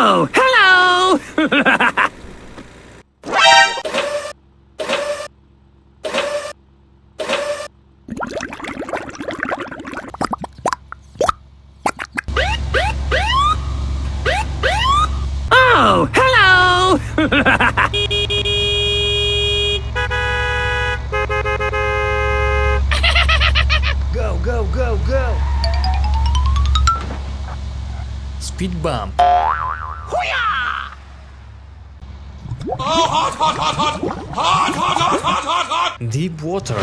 Oh, hello! Oh, hello! Go, go, go, go! Speed bump. Deep water.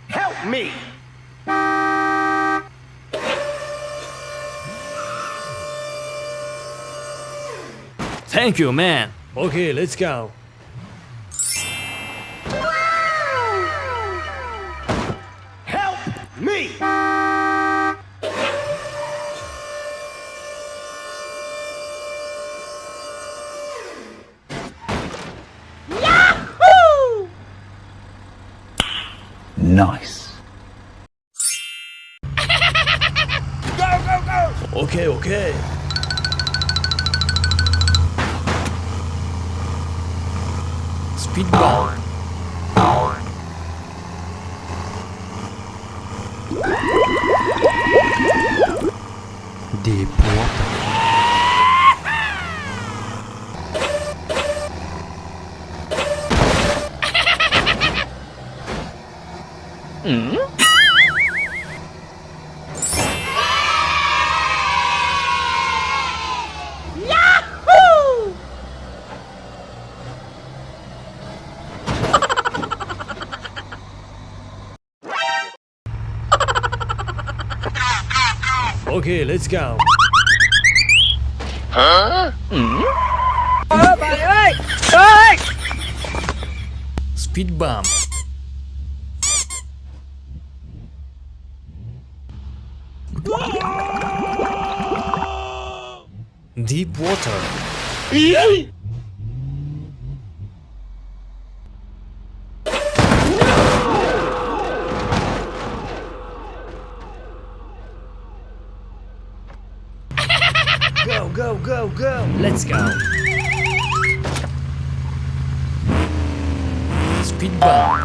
Help me! Thank you, man. Okay, let's go. Help me! Yahoo! Nice. Go, go, go! Okay, okay. Speed bump. Deep water. Yahoo! Okay, let's go. Speed bump. Deep water. Go, go, go, go! Let's go. Speed bump.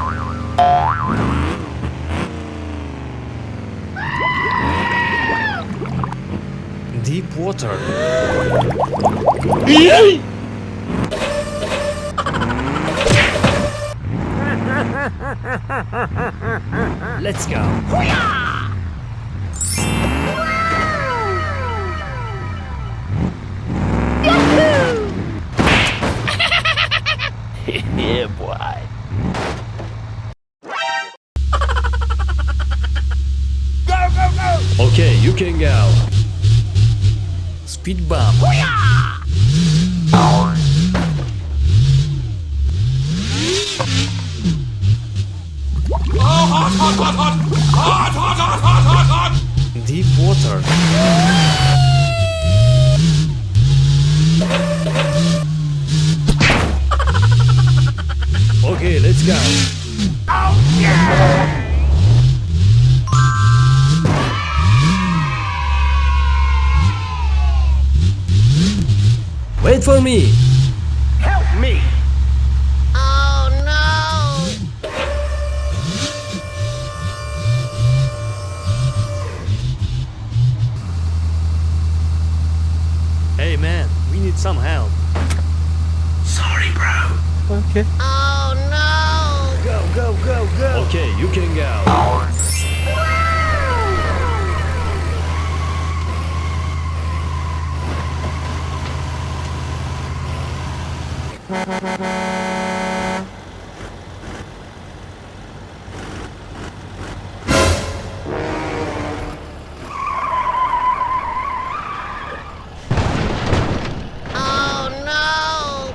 Deep water. Let's go. Yeah, boy. Go, go, go! Okay, you can go. Speed bump. Deep water. Okay, let's go. Oh, yeah! Wait for me. Help me! Oh no! Hey man, we need some help. Sorry, bro. Okay. Oh no! Go, go, go, go! Okay, you can go. Oh no!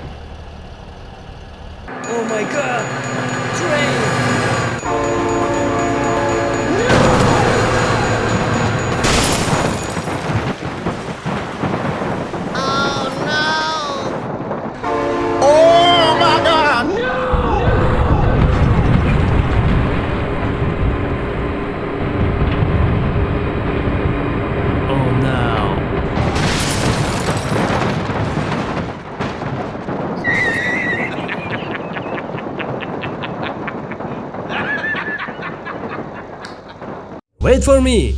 Wait for me.